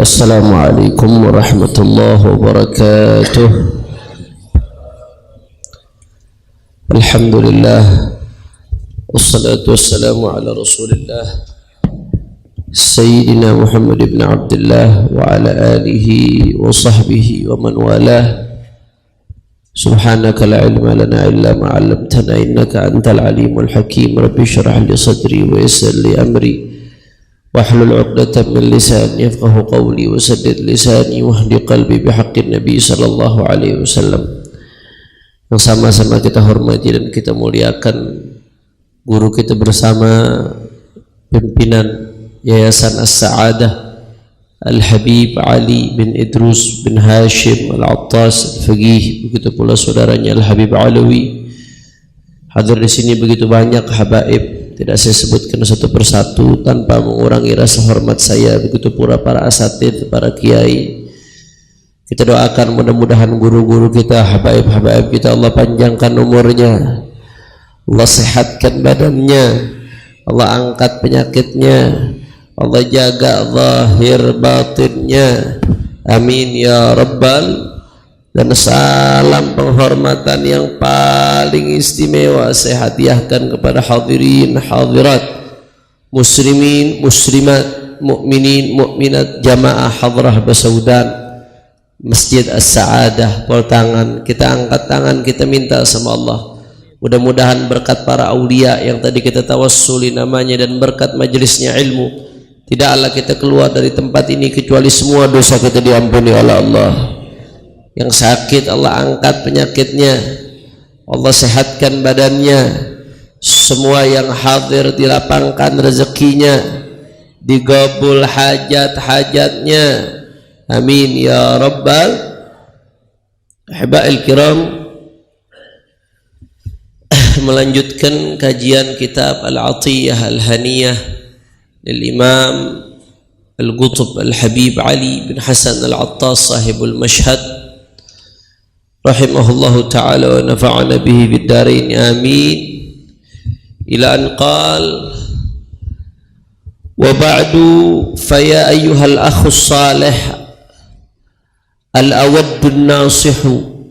Assalamualaikum warahmatullahi wabarakatuh. Alhamdulillah, wassalatu wassalamu ala rasulillah Sayyidina Muhammad ibn Abdullah wa ala alihi wa sahbihi wa man walah. Subhanaka la ilma lana illa ma 'allamtana innaka antal alimul hakim. Rabbi shrah li sadri wa yassir li amri wahlul 'uqdatam min lisani yafqahu qawli wa saddid lisani wahdi qalbi bihaqqin nabi sallallahu alaihi wasallam. Yang sama-sama kita hormati dan kita muliakan guru kita bersama, pimpinan Yayasan As-Sa'adah Al-Habib Ali bin Idrus bin Hashim Al-Attas Al-Faqih, begitu pula saudaranya Al-Habib Alawi. Hadir di sini begitu banyak habaib, tidak saya sebutkan satu persatu tanpa mengurangi rasa hormat saya, begitu pula para asatidz, para kiai. Kita doakan mudah-mudahan guru-guru kita, habaib-habaib kita, Allah panjangkan umurnya, Allah sehatkan badannya, Allah angkat penyakitnya, Allah jaga zahir batinnya, amin ya rabbal. Dan salam penghormatan yang paling istimewa saya hadiahkan kepada hadirin hadirat, muslimin muslimat, mukminin mukminat, jamaah hadrah Basaudan Masjid As-Sa'adah. Pol tangan, kita angkat tangan, kita minta sama Allah, mudah-mudahan berkat para aulia yang tadi kita tawassuli namanya dan berkat majelisnya ilmu, tidaklah kita keluar dari tempat ini kecuali semua dosa kita diampuni oleh Allah. Yang sakit Allah angkat penyakitnya, Allah sehatkan badannya. Semua yang hadir dilapangkan rezekinya, digabul hajat-hajatnya, amin ya rabbal. Ahiba'il kiram, melanjutkan kajian kitab Al-Atiyah Al-Haniyah lil Imam Al-Qutb Al-Habib Ali bin Hasan Al-Attas sahibul Mashhad rahimahullahu ta'ala wa nafa'ana bihi biddarain amin. Ila an qal wa ba'du faya ayyuhal akhus salih al-awaddun nasihu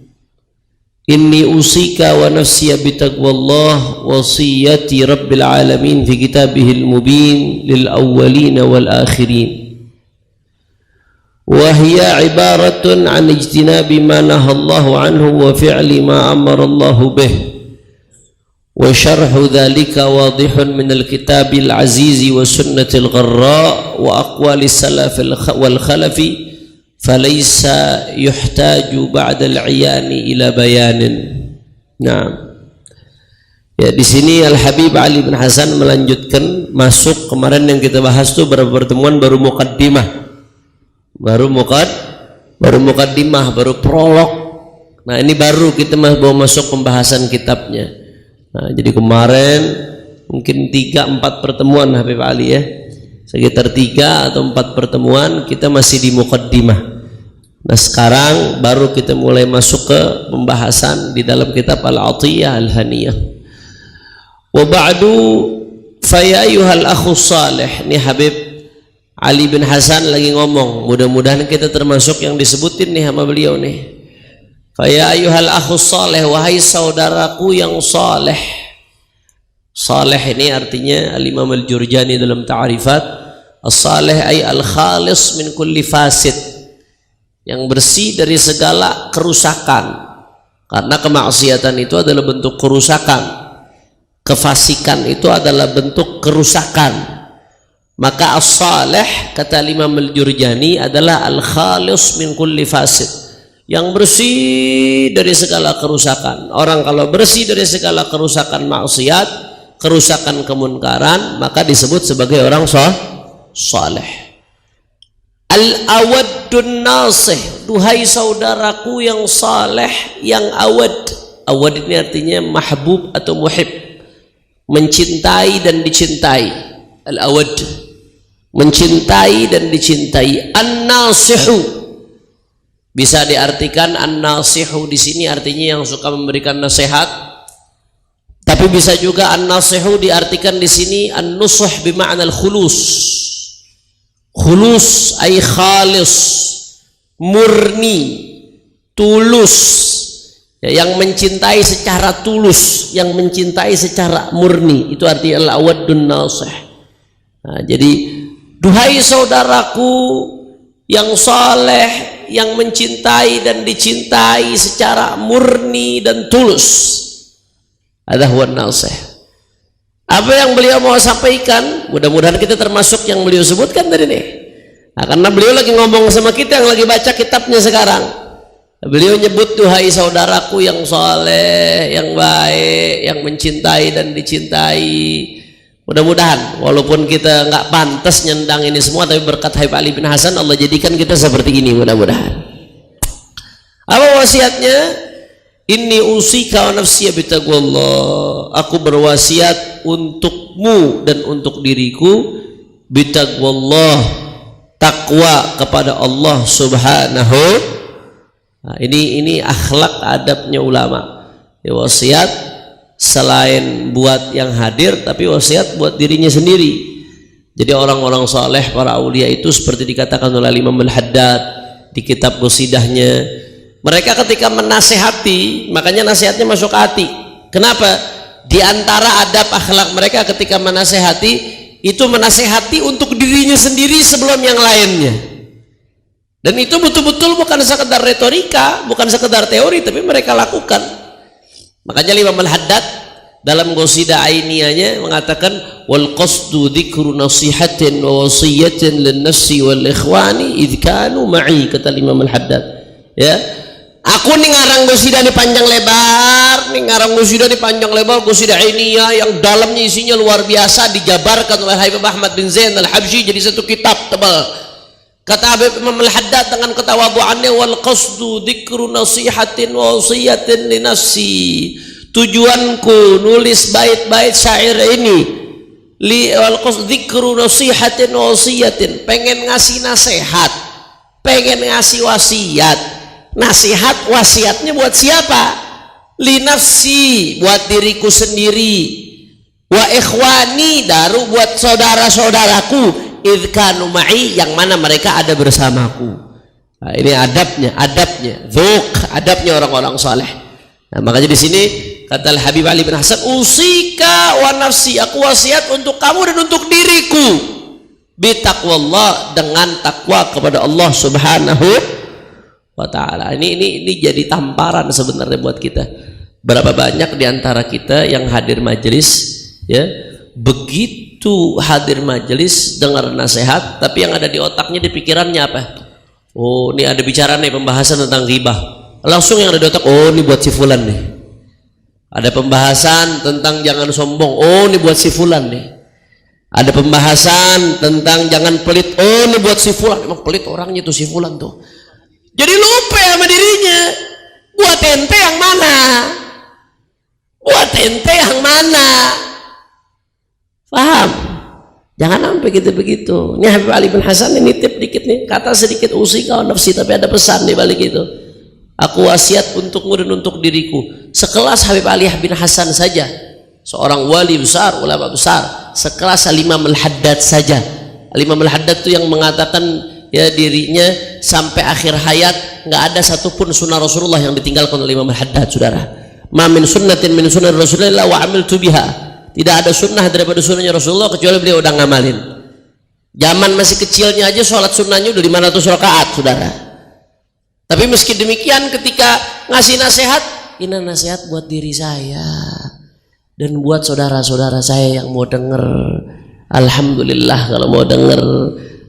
inni usika wa nafsiya bitaqwallah wasiyati rabbil alamin fi kitabihil mubin lil awwalin wal akhirin. وهي عبارة عن اجتناب ما نهى الله عنه وفعل ما أمر الله به، وشرح ذلك واضح من الكتاب العزيز والسنة الغراء وأقوال السلف والخلف، فليس يحتاج بعد العيان إلى بيان. نعم. Ya, di sini Al Habib Ali bin Hasan melanjutkan, masuk kemarin yang kita bahas tuh pertemuan baru muqaddimah. Baru muqaddimah, baru prolog. Nah, ini baru kita mau masuk pembahasan kitabnya. Nah, jadi kemarin mungkin 3-4 pertemuan Habib Ali ya, sekitar 3 atau 4 pertemuan kita masih di muqaddimah. Nah, sekarang baru kita mulai masuk ke pembahasan di dalam kitab Al-Atiyah Al-Haniyah. Wa ba'du fa ya ayyuhal akhus salih. Ini Habib Ali bin Hasan lagi ngomong, mudah-mudahan kita termasuk yang disebutin nih sama beliau nih. Fa ya ayyuhal akhus salih, wahai saudaraku yang saleh. Saleh ini artinya Al-Imam Al-Jurjani dalam ta'rifat, as-salih ay al-khalis min kulli fasid, yang bersih dari segala kerusakan. Karena kemaksiatan itu adalah bentuk kerusakan, kefasikan itu adalah bentuk kerusakan. Maka as-salih, kata Imam Al-Jurjani, adalah al-khalis min kulli fasid, yang bersih dari segala kerusakan. Orang kalau bersih dari segala kerusakan maksiat, kerusakan kemunkaran, maka disebut sebagai orang salih. Al-awaddun nasih, duhai saudaraku yang saleh, yang awad. Awad ini artinya mahbub atau muhib, mencintai dan dicintai. Al-awad, mencintai dan dicintai. An-nasihu, bisa diartikan an-nasihu di sini artinya yang suka memberikan nasihat, tapi bisa juga an-nasihu diartikan di sini an-nusuh bima'na al-khulus, Khulus ay khalis, murni, tulus, ya, yang mencintai secara tulus, yang mencintai secara murni, itu artinya al-awaddun nasih. Nah, jadi duhai saudaraku yang saleh, yang mencintai dan dicintai secara murni dan tulus, ada huwa nasih. Apa yang beliau mau sampaikan, mudah-mudahan kita termasuk yang beliau sebutkan tadi nih. Nah, karena beliau lagi ngomong sama kita yang lagi baca kitabnya sekarang. Beliau nyebut duhai saudaraku yang saleh, yang baik, yang mencintai dan dicintai. Mudah-mudahan walaupun kita nggak pantas nyendang ini semua, tapi berkat Habib Ali bin Hasan Allah jadikan kita seperti ini, mudah-mudahan. Apa wasiatnya? Inni usika wa nafsiya bitaqwallah. Aku berwasiat untukmu dan untuk diriku bitaqwallah, takwa kepada Allah Subhanahu. Nah, ini akhlak adabnya ulama. Ya, wasiat selain buat yang hadir, tapi wasiat buat dirinya sendiri. Jadi orang-orang saleh, para aulia itu seperti dikatakan oleh Imam Al-Haddad di kitab Qasidahnya, mereka ketika menasehati, makanya nasihatnya masuk ke hati. Kenapa? Di antara adab akhlak mereka ketika menasehati, itu menasehati untuk dirinya sendiri sebelum yang lainnya. Dan itu betul-betul bukan sekedar retorika, bukan sekedar teori, tapi mereka lakukan. Makanya Imam Al-Haddad dalam Qasidah Ainiyahnya mengatakan, wal qasdu dzikru nasihatin wa wasiyatin lin nafsi wal ikhwani idh kanu ma'i, kata Imam Al-Haddad. Ya, aku nih ngarang qasidah nih panjang lebar, qasidah Ainiyah yang dalamnya isinya luar biasa, dijabarkan oleh Habib Ahmad bin Zain Al-Habsyi jadi satu kitab tebal. Kata Habib Imam Al-Haddad dengan ketawaduannya, wal qasdu dzikru nasihatin wa wasiyatin li nafsi. Tujuanku nulis bait-bait syair ini wal qasdu dzikru nasihatin wa wasiyatin, pengen ngasih nasihat, pengen ngasih wasiat. Nasihat wasiatnya buat siapa? Li nafsi, buat diriku sendiri. Wa ikhwani, daru buat saudara-saudaraku. Idh kanu ma'i, yang mana mereka ada bersamaku. Nah, ini adabnya, dzuk, adabnya orang-orang saleh. Nah, makanya di sini kata Habib Ali bin Hasan, usika wa nafsi, aku wasiat untuk kamu dan untuk diriku bitaqwallah, dengan takwa kepada Allah Subhanahu wa ta'ala. Ini jadi tamparan sebenarnya buat kita. Berapa banyak di antara kita yang hadir majelis, ya, begitu hadir majelis dengar nasihat, tapi yang ada di otaknya, di pikirannya apa? Oh, ini ada bicara nih, pembahasan tentang ghibah. Langsung yang ada di otak, oh ini buat si fulan nih. Ada pembahasan tentang jangan sombong, oh ini buat si fulan nih. Ada pembahasan tentang jangan pelit, oh ini buat si fulan. Emang pelit orangnya tuh si fulan tuh. Jadi lupa sama dirinya. Buat ente yang mana? Buat ente yang mana? Paham? Jangan sampai gitu begitu. Ini Habib Ali bin Hasan ini tip dikit nih, kata sedikit usika wa nafsi, tapi ada pesan di balik itu. Aku wasiat untukmu dan untuk diriku. Sekelas Habib Ali bin Hasan saja, seorang wali besar, ulama besar, sekelas Imam Al-Haddad saja. Imam Al-Haddad itu yang mengatakan, ya, dirinya sampai akhir hayat nggak ada satupun sunnah Rasulullah yang ditinggalkan oleh Imam Al-Haddad, saudara. Ma min sunnatin min sunnah Rasulullah wa amiltu biha. Tidak ada sunnah daripada sunnahnya Rasulullah kecuali beliau udah ngamalin. Zaman masih kecilnya aja sholat sunnahnya udah 500 rakaat, saudara. Tapi meski demikian ketika ngasih nasihat, ini nasihat buat diri saya dan buat saudara-saudara saya yang mau denger. Alhamdulillah kalau mau denger.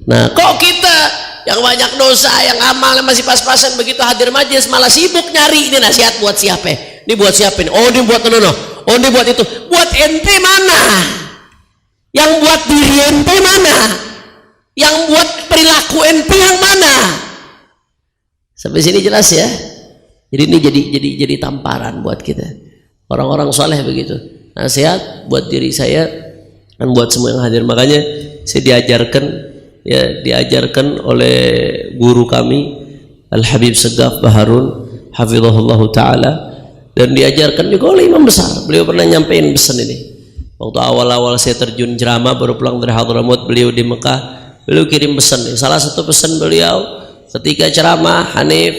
Nah, kok kita yang banyak dosa, yang amalnya masih pas-pasan, begitu hadir majelis malah sibuk nyari ini nasihat buat siapa? Ini buat siapa? Oh, ini buat nono. Oh, ini buat itu. Buat ente mana? Yang buat diri ente mana? Yang buat perilaku ente yang mana? Sampai sini jelas ya. Jadi ini jadi tamparan buat kita. Orang-orang soleh begitu. Nasihat buat diri saya dan buat semua yang hadir. Makanya saya diajarkan oleh guru kami Al-Habib Segaf Baharun hafizahullah ta'ala, dan diajarkan juga oleh imam besar. Beliau pernah nyampein pesan ini waktu awal-awal saya terjun ceramah, baru pulang dari Hadramaut, beliau di Mekah beliau kirim pesan. Salah satu pesan beliau ketika ceramah Hanif,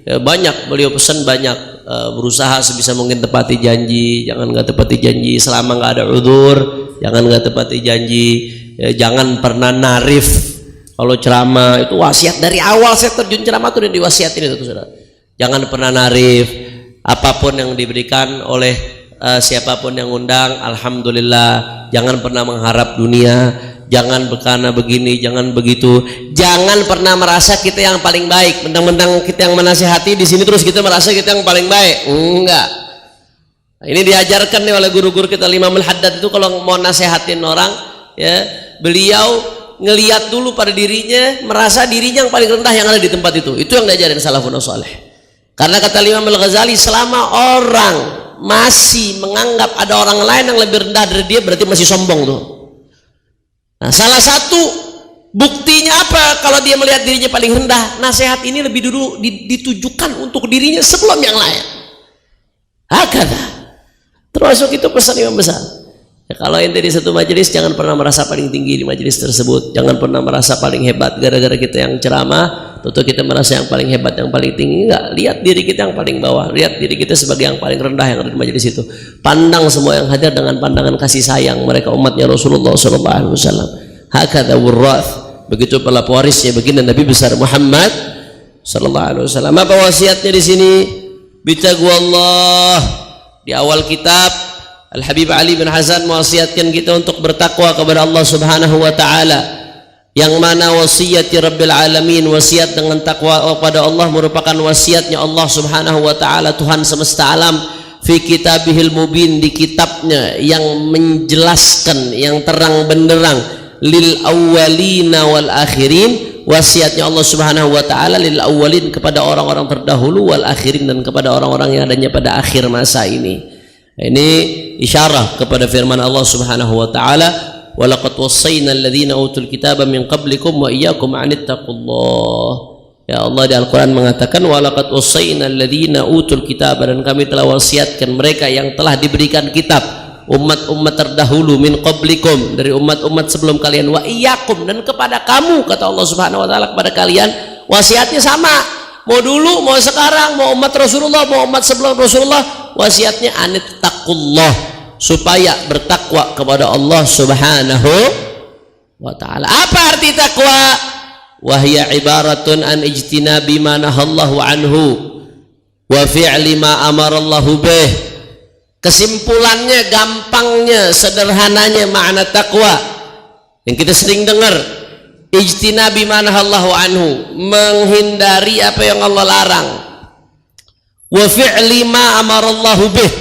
banyak beliau pesan, banyak berusaha sebisa mungkin tepati janji, jangan nggak tepati janji selama nggak ada udzur, jangan nggak tepati janji, jangan pernah narif. Kalau ceramah itu wasiat dari awal saya terjun ceramah itu udah diwasiatin itu saudara. Jangan pernah narif, apapun yang diberikan oleh siapapun yang undang, alhamdulillah. Jangan pernah mengharap dunia, jangan karena begini, jangan begitu. Jangan pernah merasa kita yang paling baik. Mentang-mentang kita yang menasihati di sini terus kita merasa kita yang paling baik. Enggak. Ini diajarkan nih oleh guru-guru kita. Imam Al-Haddad itu kalau mau nasihatin orang, ya, beliau ngelihat dulu pada dirinya, merasa dirinya yang paling rendah yang ada di tempat itu. Itu yang diajarin salafun saleh. Karena kata Imam Al-Ghazali, selama orang masih menganggap ada orang lain yang lebih rendah dari dia, berarti masih sombong tuh. Nah, salah satu buktinya apa kalau dia melihat dirinya paling rendah? Nasihat ini lebih dulu ditujukan untuk dirinya sebelum yang lain. Hakada. Termasuk itu pesan Imam besar. Ya, kalau ente di satu majelis, jangan pernah merasa paling tinggi di majelis tersebut. Jangan pernah merasa paling hebat gara-gara kita yang ceramah, tentu kita merasa yang paling hebat, yang paling tinggi. Enggak, lihat diri kita yang paling bawah, lihat diri kita sebagai yang paling rendah yang ada di majelis itu. Pandang semua yang hadir dengan pandangan kasih sayang, mereka umatnya Rasulullah SAW. Hakadha wurrath, begitu pula pewarisnya baginda Nabi besar Muhammad SAW. Apa wasiatnya di sini? Bitaqwallah. Di awal kitab Al-Habib Ali bin Hasan mewasiatkan kita untuk bertakwa kepada Allah Subhanahu wa taala. Yang mana wasiat Rabbil Alamin, wasiat dengan takwa kepada Allah merupakan wasiatnya Allah Subhanahu wa taala, Tuhan semesta alam, fi kitabihil mubin, di kitabnya yang menjelaskan, yang terang benderang, lil awwalina wal akhirin, wasiatnya Allah Subhanahu wa taala lil awwalin, kepada orang-orang terdahulu, wal akhirin, dan kepada orang-orang yang adanya pada akhir masa ini. Ini isyarah kepada firman Allah Subhanahu wa taala, walaqad wassayna alladhina utul kitaba min qablikum wa iyyakum an ittaqullah. Ya Allah di Al-Qur'an mengatakan walaqad wassayna alladhina utul kitaba, dan kami telah wasiatkan mereka yang telah diberikan kitab, umat-umat terdahulu, min qablikum, dari umat-umat sebelum kalian, wa iyyakum, dan kepada kamu, kata Allah Subhanahu wa taala, kepada kalian wasiatnya sama. Mau dulu, mau sekarang, mau umat Rasulullah, mau umat sebelum Rasulullah, wasiatnya anittaqullah, supaya bertakwa kepada Allah Subhanahu wa taala. Apa arti takwa? Wahya ibaratun an ijtinabi ma nahallahu anhu wa fi'li ma amarallahu bih. Kesimpulannya, gampangnya, sederhananya makna takwa yang kita sering dengar, ijtinabi ma nahallahu anhu, menghindari apa yang Allah larang, wa fi'li ma amarallahu bih,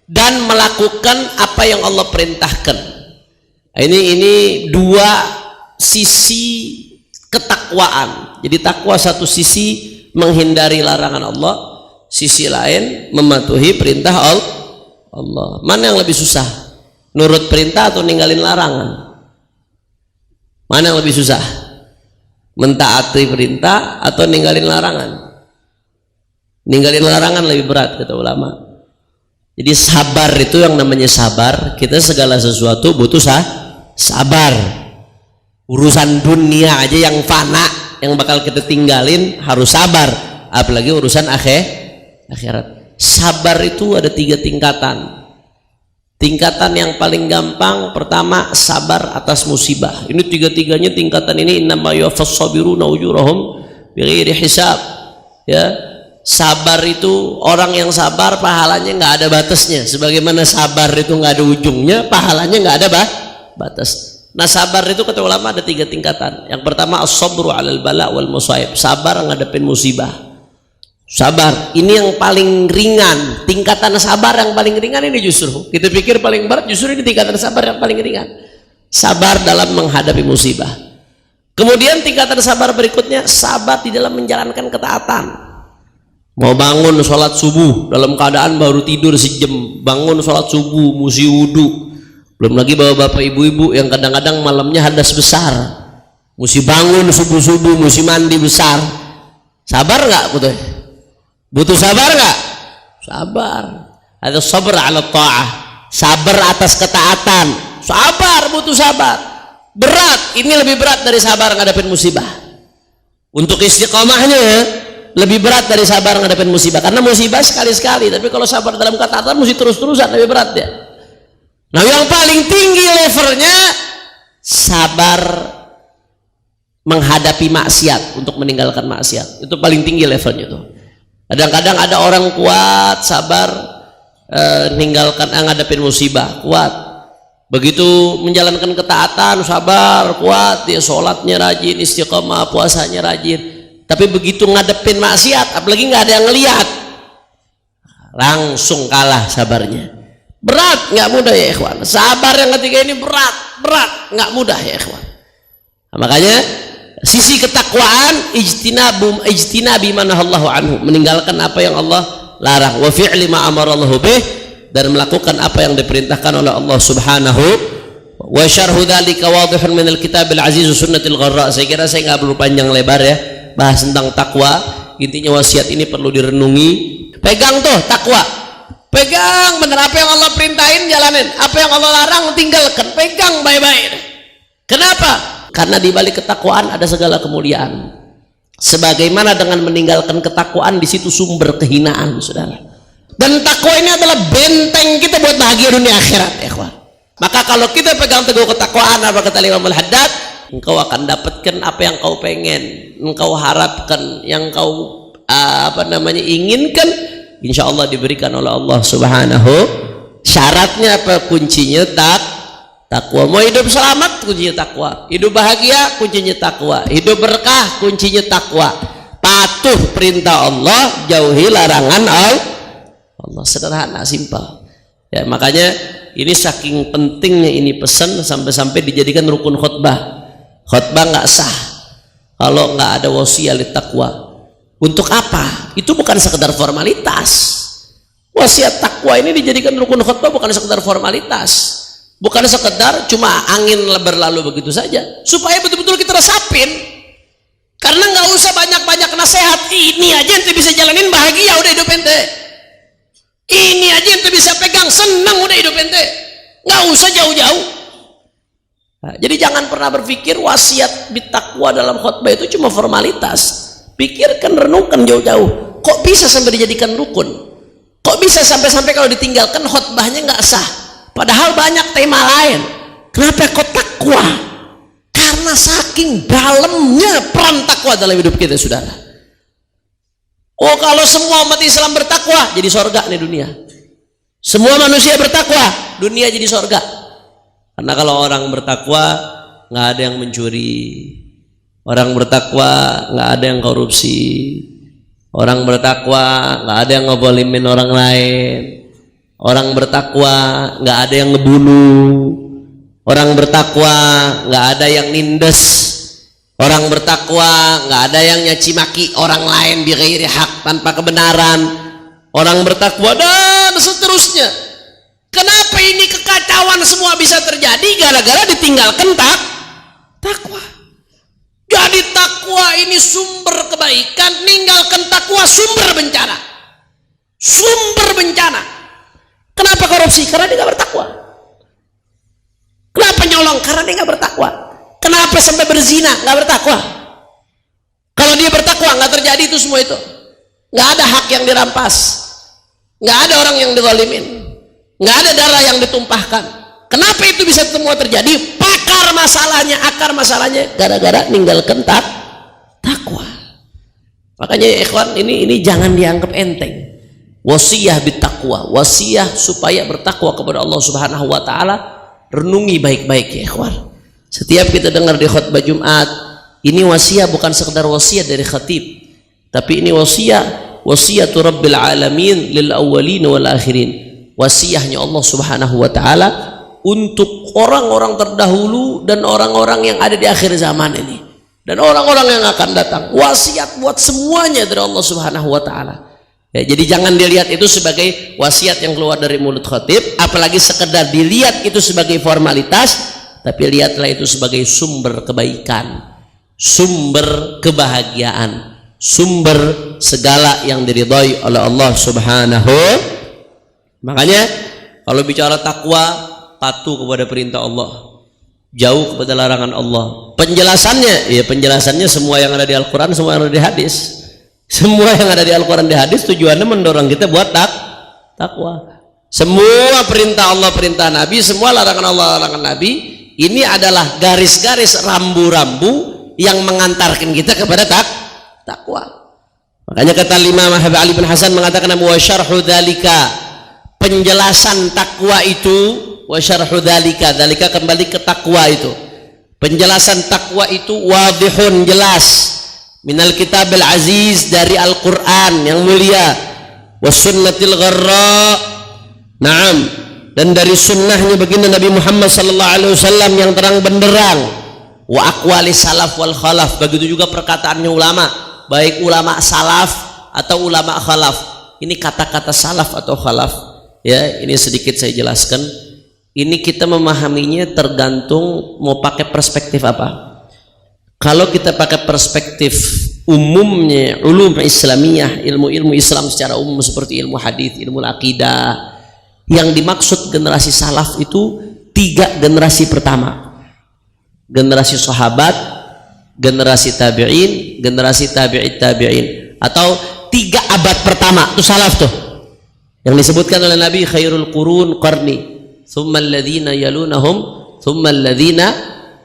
dan melakukan apa yang Allah perintahkan. Ini dua sisi ketakwaan. Jadi takwa satu sisi menghindari larangan Allah, sisi lain mematuhi perintah Allah. Mana yang lebih susah? Nurut perintah atau ninggalin larangan? Mana yang lebih susah? Mentaati perintah atau ninggalin larangan? Ninggalin larangan lebih berat, kata ulama. Jadi sabar itu yang namanya sabar. Kita segala sesuatu butuh sabar. Urusan dunia aja yang fana, yang bakal kita tinggalin, harus sabar. Apalagi urusan akhirat. Sabar itu ada 3 tingkatan. Tingkatan yang paling gampang, pertama sabar atas musibah. Ini 3-tiganya tingkatan ini, innama yuwaffas sabiruna ujurahum bighairi hisab. Ya, sabar itu, orang yang sabar pahalanya nggak ada batasnya. Sebagaimana sabar itu nggak ada ujungnya, pahalanya nggak ada batas. Nah, sabar itu kata ulama ada 3 tingkatan. Yang pertama as-sabru 'alal bala wal musaib, sabar ngadepin musibah. Sabar ini yang paling ringan, tingkatan sabar yang paling ringan ini justru. Kita pikir paling berat, justru ini tingkatan sabar yang paling ringan. Sabar dalam menghadapi musibah. Kemudian tingkatan sabar berikutnya, sabar di dalam menjalankan ketaatan. Mau bangun sholat subuh dalam keadaan baru tidur sejam, bangun sholat subuh, musti wudu. Belum lagi bapak ibu-ibu yang kadang-kadang malamnya hadas besar, musti bangun subuh-subuh, musti mandi besar. Sabar nggak betul? Butuh sabar nggak? Sabar. Ada sabar ala ta'ah, sabar atas ketaatan. Sabar, butuh sabar. berat, ini lebih berat dari sabar ngadepin musibah. Untuk istiqomahnya lebih berat dari sabar ngadepin musibah, karena musibah sekali-sekali, tapi kalau sabar dalam ketaatan mesti terus-terusan, lebih berat dia. Nah, yang paling tinggi levelnya sabar menghadapi maksiat, untuk meninggalkan maksiat, itu paling tinggi levelnya tuh. Kadang-kadang ada orang kuat sabar meninggalkan ngadepin musibah, kuat. Begitu menjalankan ketaatan sabar, kuat, dia sholatnya rajin, istiqomah, puasanya rajin. Tapi begitu ngadepin maksiat, apalagi nggak ada yang ngelihat, langsung kalah sabarnya. Berat, nggak mudah ya ikhwan. Sabar yang ketiga ini berat, nggak mudah ya ikhwan. Nah, makanya sisi ketakwaan ijtinabi ma nahallahu anhu, meninggalkan apa yang Allah larang, wa fi'li ma amarallahu bih, dan melakukan apa yang diperintahkan oleh Allah Subhanahu wa syarhu dzalika wadihun min al-kitabil aziz sunnatil gharra. Saya kira saya nggak perlu panjang lebar ya bahas tentang takwa. Intinya wasiat ini perlu direnungi. Pegang tuh takwa, pegang bener, apa yang Allah perintahin jalanin, apa yang Allah larang tinggalkan, pegang baik-baik. Kenapa? Karena di balik ketakwaan ada segala kemuliaan. Sebagaimana dengan meninggalkan ketakwaan, di situ sumber kehinaan, saudara. Dan takwa ini adalah benteng kita buat bahagia dunia akhirat, ikhwan. Maka kalau kita pegang teguh ketakwaan, apa kata Imam Al-Haddad, engkau akan dapatkan apa yang kau pengen, engkau harapkan, yang kau inginkan, insya Allah diberikan oleh Allah Subhanahu. Syaratnya apa? Kuncinya takwa. Mau hidup selamat, kuncinya takwa. Hidup bahagia, kuncinya takwa. Hidup berkah, kuncinya takwa. Patuh perintah Allah, jauhi larangan Allah. Sederhana, simpel ya. Makanya ini saking pentingnya ini pesan, sampai-sampai dijadikan rukun khutbah. Khutbah nggak sah kalau nggak ada wasiat takwa. Untuk apa? Itu bukan sekedar formalitas. Wasiat takwa ini dijadikan rukun khutbah bukan sekedar formalitas, bukan sekedar cuma angin berlalu begitu saja, supaya betul-betul kita resapin. Karena nggak usah banyak-banyak nasihat, ini aja ente bisa jalanin bahagia, udah hidup ente. Ini aja ente bisa pegang, senang, udah hidup ente. Nggak usah jauh-jauh. Nah, jadi jangan pernah berpikir wasiat bitakwa dalam khutbah itu cuma formalitas. Pikirkan, renungkan jauh-jauh. Kok bisa sampai dijadikan rukun? Kok bisa sampai-sampai kalau ditinggalkan khutbahnya nggak sah? Padahal banyak tema lain. Kenapa kok takwa? Karena saking dalamnya peran takwa dalam hidup kita, saudara. Oh, kalau semua umat Islam bertakwa, jadi sorga nih dunia. Semua manusia bertakwa, dunia jadi sorga. Karena kalau orang bertakwa, nggak ada yang mencuri. Orang bertakwa nggak ada yang korupsi. Orang bertakwa nggak ada yang ngezalimin orang lain. Orang bertakwa nggak ada yang ngebunuh. Orang bertakwa nggak ada yang nindes. Orang bertakwa nggak ada yang nyaci maki orang lain bi ghairi hak, tanpa kebenaran. Orang bertakwa dan seterusnya. Kenapa ini kekacauan semua bisa terjadi? Gara-gara ditinggalkan takwa. Jadi takwa ini sumber kebaikan, ninggalkan takwa sumber bencana. Sumber bencana. Kenapa korupsi? Karena dia nggak bertakwa. Kenapa nyolong? Karena dia nggak bertakwa. Kenapa sampai berzina? Nggak bertakwa. Kalau dia bertakwa nggak terjadi itu semua itu. Nggak ada hak yang dirampas, nggak ada orang yang dizalimin, nggak ada darah yang ditumpahkan. Kenapa itu bisa semua terjadi? Akar masalahnya gara-gara ninggalkan takwa. Makanya ya ikhwan, ini jangan dianggap enteng. Wasiyah bitakwa, wasiyah supaya bertakwa kepada Allah Subhanahu wa taala. Renungi baik-baik ya ikhwan. Setiap kita dengar di khutbah Jumat, ini wasiat bukan sekedar wasiat dari khatib, tapi ini wasiatu Rabbil Alamin lil awwalin wal akhirin. Wasiahnya Allah Subhanahu wa taala untuk orang-orang terdahulu dan orang-orang yang ada di akhir zaman ini dan orang-orang yang akan datang. Wasiat buat semuanya dari Allah Subhanahu wa taala. Ya, jadi jangan dilihat itu sebagai wasiat yang keluar dari mulut khatib, apalagi sekedar dilihat itu sebagai formalitas, tapi lihatlah itu sebagai sumber kebaikan, sumber kebahagiaan, sumber segala yang diridhai oleh Allah Subhanahu. Makanya kalau bicara takwa, patuh kepada perintah Allah, jauh kepada larangan Allah. Penjelasannya, ya penjelasannya semua yang ada di Al-Quran, semua yang ada di hadis. Semua yang ada di Al-Quran, di hadis tujuannya mendorong kita buat takwa. Semua perintah Allah, perintah Nabi, semua larangan Allah, larangan Nabi, ini adalah garis-garis rambu-rambu yang mengantarkan kita kepada takwa. Makanya kata Imam Ali bin Hasan mengatakan wa syarhu dzalika, penjelasan takwa itu, wa syarhu dzalika, dzalika kembali ke takwa itu. Penjelasan takwa itu wadihun, jelas, minal kitabil aziz, dari Al-Qur'an yang mulia, was sunnatil gharra, na'am, dan dari sunnahnya baginda Nabi Muhammad sallallahu alaihi wasallam yang terang benderang, wa aqwali salaf wal khalaf, begitu juga perkataannya ulama, baik ulama salaf atau ulama khalaf. Ini kata-kata salaf atau khalaf, ya, ini sedikit saya jelaskan. Ini kita memahaminya tergantung mau pakai perspektif apa. Kalau kita pakai perspektif umumnya, ulum Islamiyah, ilmu-ilmu Islam secara umum seperti ilmu hadis, ilmu akidah, yang dimaksud generasi salaf itu 3 generasi pertama. Generasi sahabat, generasi tabi'in, generasi tabi'it tabi'in, atau 3 abad pertama itu salaf tuh. Yang disebutkan oleh Nabi, khairul qurun qarni, thumma alladhina yalunahum, thumma alladhina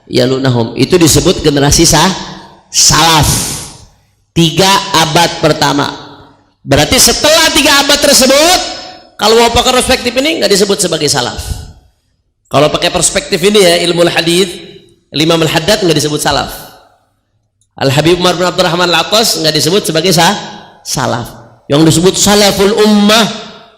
yalunahum. Itu disebut generasi salaf. 3 abad pertama. Berarti setelah 3 abad tersebut, kalau mau pakai perspektif ini nggak disebut sebagai salaf. Kalau pakai perspektif ini ya, ilmu hadis, Imam Al-Haddad nggak disebut salaf. Al-Habib Umar bin Abdurrahman Al-Attas nggak disebut sebagai salaf. Yang disebut salaful ummah,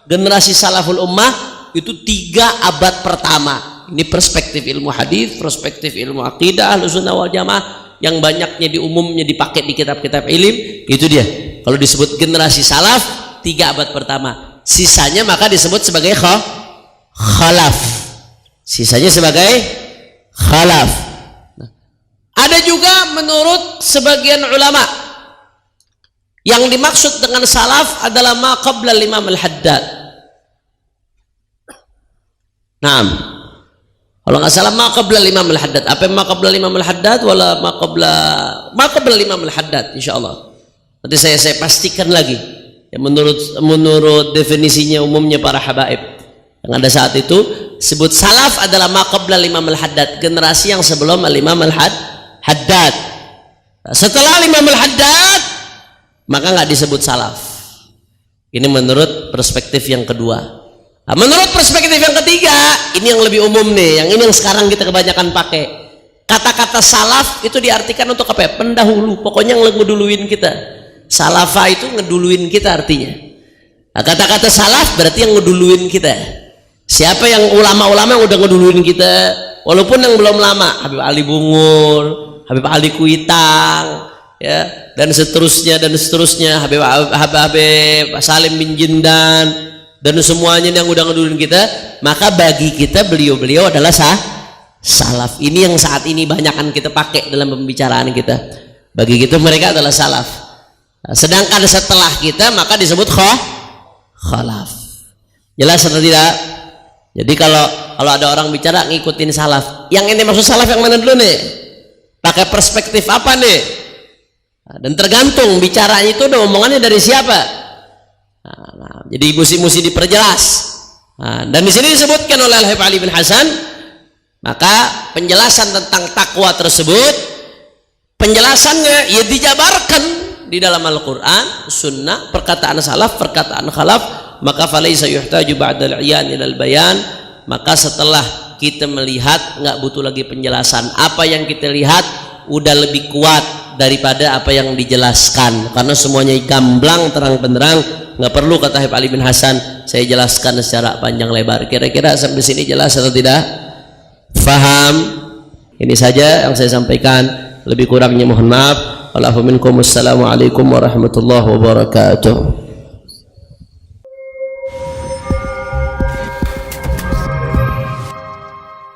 generasi salaful ummah itu 3 abad pertama. Ini perspektif ilmu hadis, perspektif ilmu akidah, Ahlussunnah wal Jamaah yang banyaknya di umumnya dipakai di kitab-kitab ilim. Itu dia. Kalau disebut generasi salaf 3 abad pertama. Sisanya maka disebut sebagai khalaf. Sisanya sebagai khalaf. Nah, ada juga menurut sebagian ulama yang dimaksud dengan salaf adalah ma qabla Imam Al-Haddad. Nah, kalau nggak salah ma qabla Imam Al-Haddad. Apa ma qabla Imam Al-Haddad wala ma qabla Imam Al-Haddad, insyaallah. Nanti saya pastikan lagi. Ya, menurut definisinya umumnya para habaib yang ada saat itu, sebut salaf adalah ma qabla Imam Al-Haddad, generasi yang sebelum Imam Al-Haddad. Setelah Imam Al-Haddad maka nggak disebut salaf. Ini menurut perspektif yang kedua. Nah, menurut perspektif yang ketiga, ini yang lebih umum nih, yang ini yang sekarang kita kebanyakan pakai. Kata-kata salaf itu diartikan untuk apa ya? Pendahulu, pokoknya yang ngeduluin kita. Salafa itu ngeduluin kita artinya. Nah, kata-kata salaf berarti yang ngeduluin kita. Siapa yang ulama-ulama yang udah ngeduluin kita, walaupun yang belum lama, Habib Ali Bungul, Habib Ali Kuitang, ya, dan seterusnya, Habib Salim bin Jindan, dan semuanya yang udah ngeduluin kita, maka bagi kita beliau-beliau adalah salaf. Ini yang saat ini banyakan kita pakai dalam pembicaraan kita. Bagi kita mereka adalah salaf. Sedangkan setelah kita maka disebut khalaf. Jelas atau tidak? Jadi kalau ada orang bicara ngikutin salaf, yang ini maksud salaf yang mana dulu nih? Pakai perspektif apa nih? Dan tergantung bicaranya itu udah omongannya dari siapa. Jadi mesti diperjelas. Dan di sini disebutkan oleh Al-Habib Ali bin Hasan, maka penjelasan tentang takwa tersebut, penjelasannya ya dijabarkan di dalam Al-Quran, Sunnah, perkataan salaf, perkataan khalaf. Maka falaysa yuhtaju ba'dal iyan ilal bayan, maka setelah kita melihat nggak butuh lagi penjelasan. Apa yang kita lihat udah lebih kuat daripada apa yang dijelaskan, karena semuanya gamblang terang benderang, nggak perlu kata Habib Ali bin Hasan saya jelaskan secara panjang lebar. Kira-kira sampai sini jelas atau tidak? Faham? Ini saja yang saya sampaikan, lebih kurangnya mohon maaf. Assalamualaikum warahmatullahi wabarakatuh.